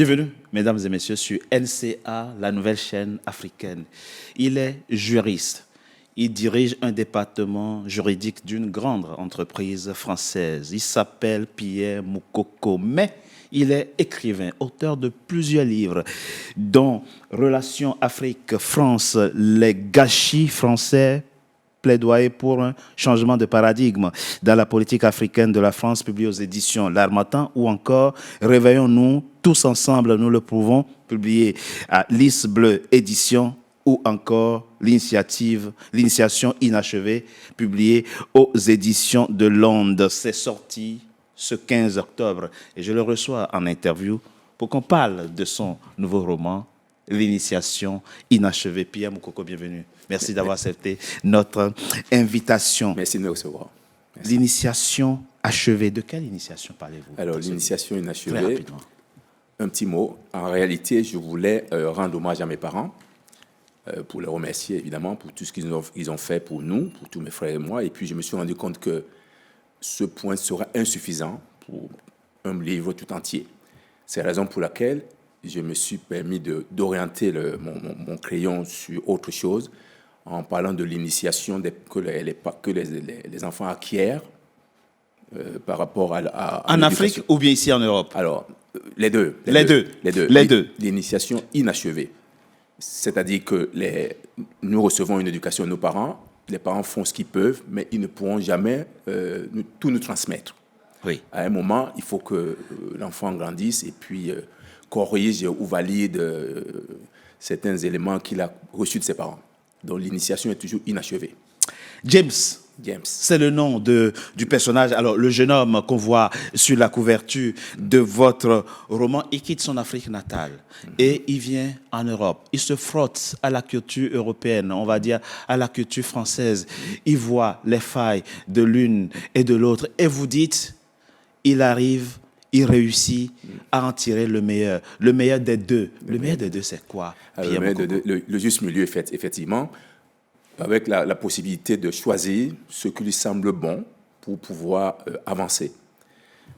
Bienvenue, mesdames et messieurs, sur NCA, la nouvelle chaîne africaine. Il est juriste. Il dirige un département juridique d'une grande entreprise française. Il s'appelle Pierre Moukoko, mais il est écrivain, auteur de plusieurs livres, dont Relations Afrique-France, les gâchis français, plaidoyer pour un changement de paradigme dans la politique africaine de la France, publié aux éditions L'Harmattan, ou encore Réveillons-nous tous ensemble, nous le pouvons, publié à Lys Bleu Édition, ou encore L'initiation inachevée, publiée aux éditions de Londres. C'est sorti ce 15 octobre et je le reçois en interview pour qu'on parle de son nouveau roman, L'initiation inachevée. Pierre Moukoko, bienvenue. Merci d'avoir accepté notre invitation. Merci de me recevoir. Merci. L'initiation achevée, de quelle initiation parlez-vous? Alors, l'initiation Très inachevée, rapidement. un petit mot. En réalité, je voulais rendre hommage à mes parents, pour les remercier évidemment pour tout ce qu'ils ont fait pour nous, pour tous mes frères et moi. Et puis, je me suis rendu compte que ce point sera insuffisant pour un livre tout entier. C'est la raison pour laquelle je me suis permis d'orienter mon crayon sur autre chose, en parlant de l'initiation que les enfants acquièrent par rapport à En Afrique ou bien ici en Europe? Alors, les deux. Les deux. L'initiation inachevée. C'est-à-dire que nous recevons une éducation de nos parents, les parents font ce qu'ils peuvent, mais ils ne pourront jamais tout nous transmettre. Oui. À un moment, il faut que l'enfant grandisse et puis corrige ou valide certains éléments qu'il a reçus de ses parents. Donc l'initiation est toujours inachevée. James. James. C'est le nom du personnage. Alors, le jeune homme qu'on voit sur la couverture de votre roman, il quitte son Afrique natale et il vient en Europe. Il se frotte à la culture européenne, on va dire à la culture française. Il voit les failles de l'une et de l'autre. Et vous dites, il arrive, il réussit à en tirer le meilleur. Le meilleur des deux. Le meilleur des deux, c'est quoi? Alors, le juste milieu, effectivement, avec la possibilité de choisir ce qui lui semble bon pour pouvoir avancer.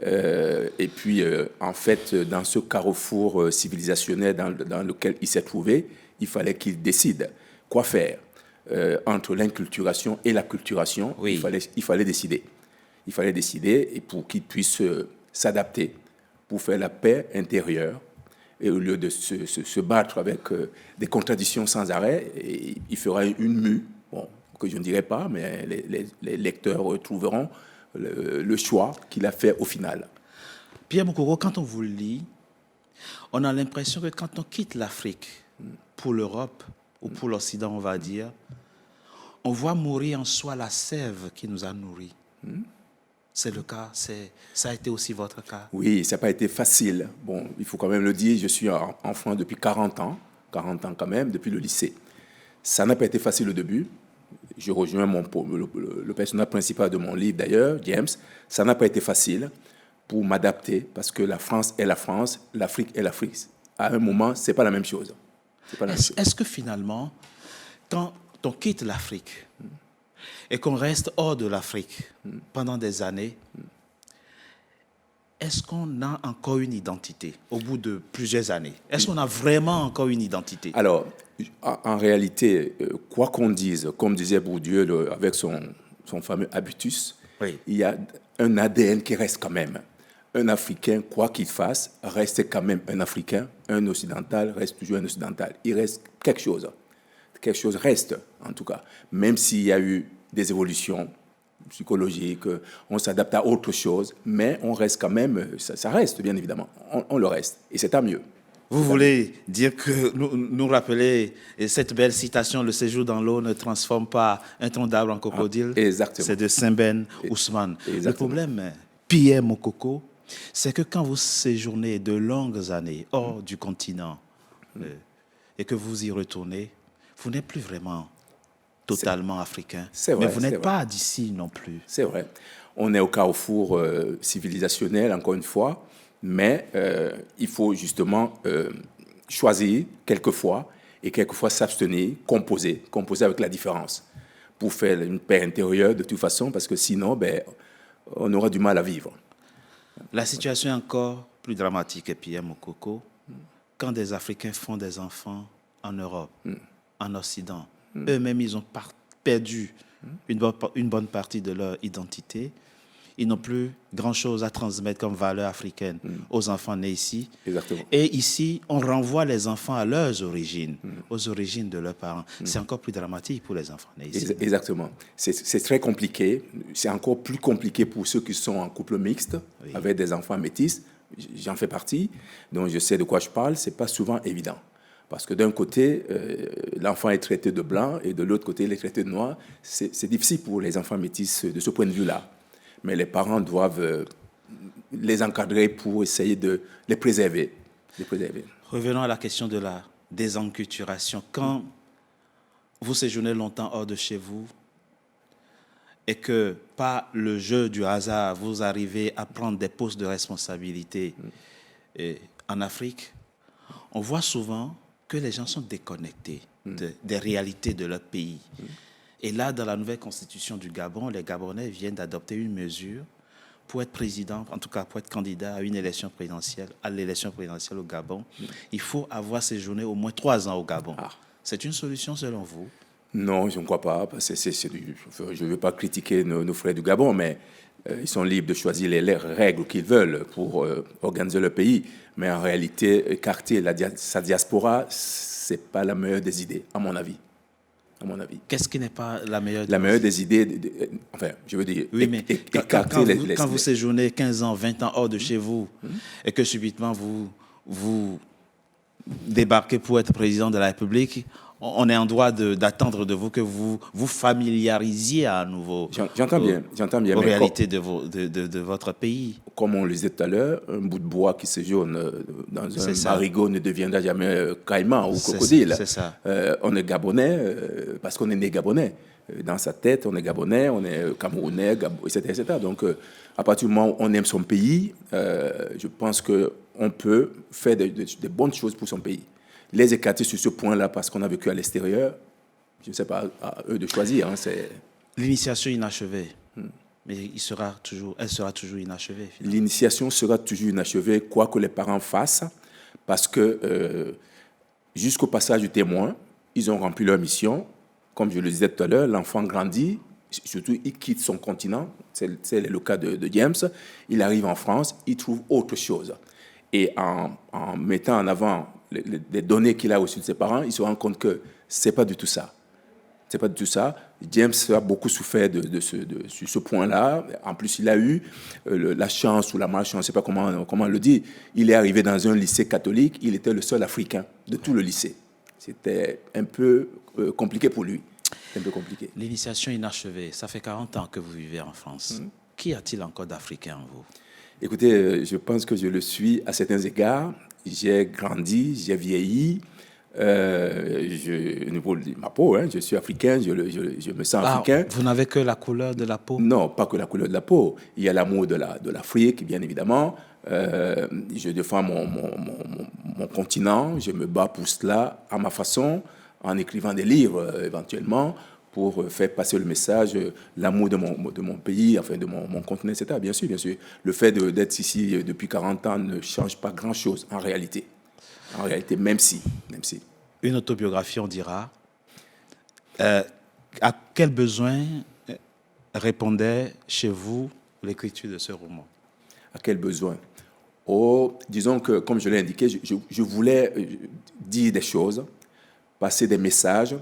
Et puis, en fait, dans ce carrefour civilisationnel dans lequel il s'est trouvé, il fallait qu'il décide quoi faire. Entre l'inculturation et la culturation, oui. il fallait décider. Il fallait décider et pour qu'il puisse s'adapter, pour faire la paix intérieure. Et au lieu de se battre avec des contradictions sans arrêt, il fera une mue, bon, que je ne dirai pas, mais les lecteurs retrouveront le choix qu'il a fait au final. Pierre Moukoko, quand on vous lit, on a l'impression que quand on quitte l'Afrique pour l'Europe ou pour l'Occident, on va dire, on voit mourir en soi la sève qui nous a nourris. C'est le cas, ça a été aussi votre cas? Oui, ça n'a pas été facile. Bon, il faut quand même le dire, je suis enfant depuis 40 ans quand même, depuis le lycée. Ça n'a pas été facile au début. Je rejoins le personnage principal de mon livre d'ailleurs, James. Ça n'a pas été facile pour m'adapter parce que la France est la France, l'Afrique est l'Afrique. À un moment, ce n'est pas la même chose. Est-ce que finalement, quand on quitte l'Afrique et qu'on reste hors de l'Afrique pendant des années, est-ce qu'on a encore une identité au bout de plusieurs années? Est-ce qu'on a vraiment encore une identité? Alors, en réalité, quoi qu'on dise, comme disait Bourdieu avec son fameux habitus, oui. Il y a un ADN qui reste quand même. Un Africain, quoi qu'il fasse, reste quand même un Africain. Un Occidental reste toujours un Occidental. Il reste quelque chose. Quelque chose reste, en tout cas. Même s'il y a eu des évolutions psychologiques, on s'adapte à autre chose, mais on reste quand même, ça reste bien évidemment, on le reste, et c'est tant mieux. Vous voulez dire que nous rappeler cette belle citation, le séjour dans l'eau ne transforme pas un tronc d'arbre en crocodile? Exactement. C'est de Saint-Ben Ousmane. Exactement. Le problème, Pierre Moukoko, c'est que quand vous séjournez de longues années hors du continent et que vous y retournez, vous n'êtes plus vraiment totalement africain. C'est vrai, mais vous n'êtes pas d'ici non plus. C'est vrai. On est au carrefour civilisationnel, encore une fois, mais il faut justement choisir quelquefois et quelquefois s'abstenir, composer avec la différence pour faire une paix intérieure de toute façon, parce que sinon, on aura du mal à vivre. La situation est encore plus dramatique, Pierre Moukoko. quand des Africains font des enfants en Europe, en Occident, eux-mêmes, ils ont perdu une bonne partie de leur identité. Ils n'ont plus grand-chose à transmettre comme valeur africaine aux enfants nés ici. Exactement. Et ici, on renvoie les enfants à leurs origines, aux origines de leurs parents. C'est encore plus dramatique pour les enfants nés ici. Exactement. C'est très compliqué. C'est encore plus compliqué pour ceux qui sont en couple mixte, avec des enfants métis. J'en fais partie, donc je sais de quoi je parle. Ce n'est pas souvent évident. Parce que d'un côté, l'enfant est traité de blanc et de l'autre côté, il est traité de noir. C'est difficile pour les enfants métis de ce point de vue-là. Mais les parents doivent les encadrer pour essayer de les préserver. Revenons à la question de la désenculturation. Quand vous séjournez longtemps hors de chez vous et que, par le jeu du hasard, vous arrivez à prendre des postes de responsabilité en Afrique, on voit souvent que les gens sont déconnectés des réalités de leur pays. Et là, dans la nouvelle constitution du Gabon, les Gabonais viennent d'adopter une mesure pour être président, en tout cas pour être candidat à une élection présidentielle, au Gabon. Il faut avoir séjourné au moins 3 ans au Gabon. C'est une solution selon vous? Non, je ne crois pas. Je ne veux pas critiquer nos frères du Gabon, mais ils sont libres de choisir les règles qu'ils veulent pour organiser leur pays. Mais en réalité, écarter sa diaspora, ce n'est pas la meilleure des idées, à mon avis. Qu'est-ce qui n'est pas la meilleure des idées? Enfin, je veux dire, oui, mais quand vous séjournez 15 ans, 20 ans hors de chez vous, et que subitement vous débarquez pour être président de la République, on est en droit d'attendre de vous que vous vous familiarisiez à nouveau j'entends bien, aux réalités de votre pays. Comme on le disait tout à l'heure, un bout de bois qui séjourne dans un marigot ne deviendra jamais caïman ou crocodile. C'est ça. On est Gabonais parce qu'on est né Gabonais. Dans sa tête, on est Gabonais, on est Camerounais, etc. Donc, à partir du moment où on aime son pays, je pense qu'on peut faire des bonnes choses pour son pays. Les écarter sur ce point-là parce qu'on a vécu à l'extérieur, je ne sais pas, à eux de choisir. L'initiation inachevée, mais elle sera toujours inachevée. Finalement. L'initiation sera toujours inachevée, quoi que les parents fassent, parce que jusqu'au passage du témoin, ils ont rempli leur mission. Comme je le disais tout à l'heure, l'enfant grandit, surtout il quitte son continent, c'est le cas de James, il arrive en France, il trouve autre chose. Et en mettant en avant les données qu'il a reçues de ses parents, il se rend compte que c'est pas du tout ça. C'est pas du tout ça. James a beaucoup souffert sur ce point-là. En plus, il a eu la chance ou la malchance, je ne sais pas comment on le dit. Il est arrivé dans un lycée catholique. Il était le seul Africain de tout le lycée. C'était un peu compliqué pour lui. Un peu compliqué. L'initiation inachevée, ça fait 40 ans que vous vivez en France. Qu'y a-t-il encore d'Africains en vous? Écoutez, je pense que je le suis à certains égards. J'ai grandi, j'ai vieilli. Ma peau, je suis africain, je me sens africain. Vous n'avez que la couleur de la peau? Non, pas que la couleur de la peau. Il y a l'amour de l'Afrique, bien évidemment. Je défends mon continent, je me bats pour cela à ma façon, en écrivant des livres éventuellement, pour faire passer le message, l'amour de mon pays, enfin de mon continent, etc. Bien sûr, bien sûr. Le fait d'être ici depuis 40 ans ne change pas grand-chose en réalité. En réalité, même si. Une autobiographie, on dira. À quel besoin répondait chez vous l'écriture de ce roman? À quel besoin? Disons que, comme je l'ai indiqué, je voulais dire des choses, passer des messages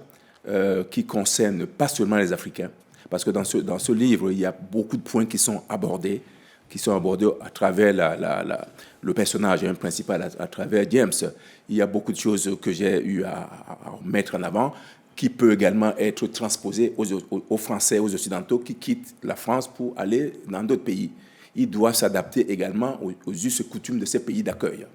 qui concernent pas seulement les Africains. Parce que dans ce livre, il y a beaucoup de points qui sont abordés à travers le personnage principal, à travers James. Il y a beaucoup de choses que j'ai eu à mettre en avant, qui peut également être transposées aux Français, aux Occidentaux qui quittent la France pour aller dans d'autres pays. Ils doivent s'adapter également aux us et coutumes de ces pays d'accueil.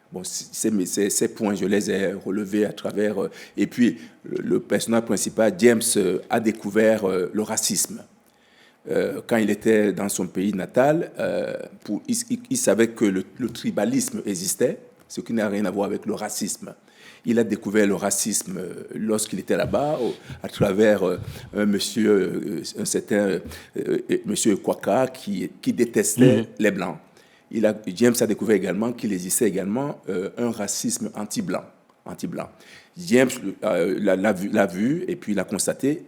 Bon, ces points, je les ai relevés à travers... et puis, le personnage principal, James, a découvert le racisme. Quand il était dans son pays natal, il savait que le tribalisme existait, ce qui n'a rien à voir avec le racisme. Il a découvert le racisme lorsqu'il était là-bas, à travers un certain monsieur Kwaka qui détestait les Blancs. James a découvert également qu'il existait également un racisme anti-blanc. James l'a vu et puis l'a constaté.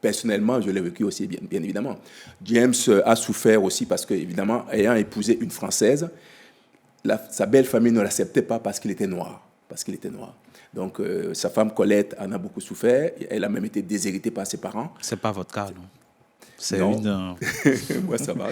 Personnellement, je l'ai vécu aussi, bien évidemment. James a souffert aussi parce que, évidemment, ayant épousé une Française, sa belle famille ne l'acceptait pas parce qu'il était noir. Donc, sa femme Colette en a beaucoup souffert. Elle a même été déshéritée par ses parents. C'est pas votre cas, non? C'est non. Une... Moi, ça va.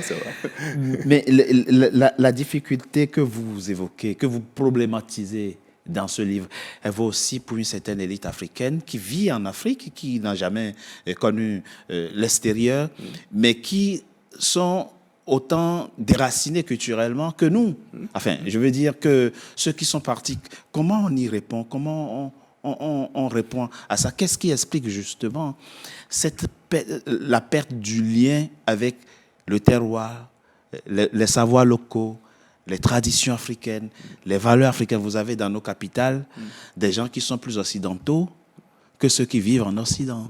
Mais la difficulté que vous évoquez, que vous problématisez dans ce livre, elle vaut aussi pour une certaine élite africaine qui vit en Afrique, qui n'a jamais connu l'extérieur, mais qui sont autant déracinés culturellement que nous. Enfin, je veux dire que ceux qui sont partis, comment on y répond? Comment on répond à ça? Qu'est-ce qui explique justement la perte du lien avec le terroir, les savoirs locaux, les traditions africaines, les valeurs africaines? Vous avez dans nos capitales des gens qui sont plus occidentaux que ceux qui vivent en Occident.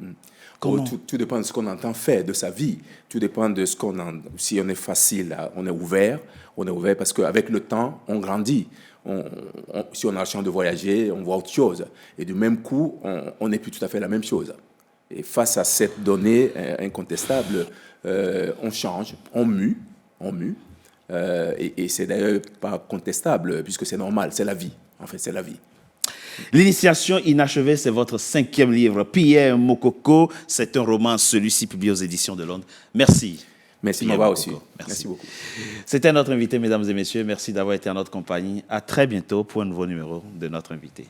Tout dépend de ce qu'on entend faire de sa vie. Tout dépend de ce si on est facile, on est ouvert parce qu'avec le temps, on grandit. Si on a le chance de voyager, on voit autre chose. Et du même coup, on n'est plus tout à fait la même chose. Et face à cette donnée incontestable, on change, on mue. Et c'est d'ailleurs pas contestable, puisque c'est normal, c'est la vie. En fait, c'est la vie. L'initiation inachevée, c'est votre 5e livre. Pierre Mokoko, c'est un roman, celui-ci publié aux éditions de Londres. Merci. Merci, Mawa aussi. Merci beaucoup. C'était notre invité, mesdames et messieurs. Merci d'avoir été en notre compagnie. À très bientôt pour un nouveau numéro de notre invité.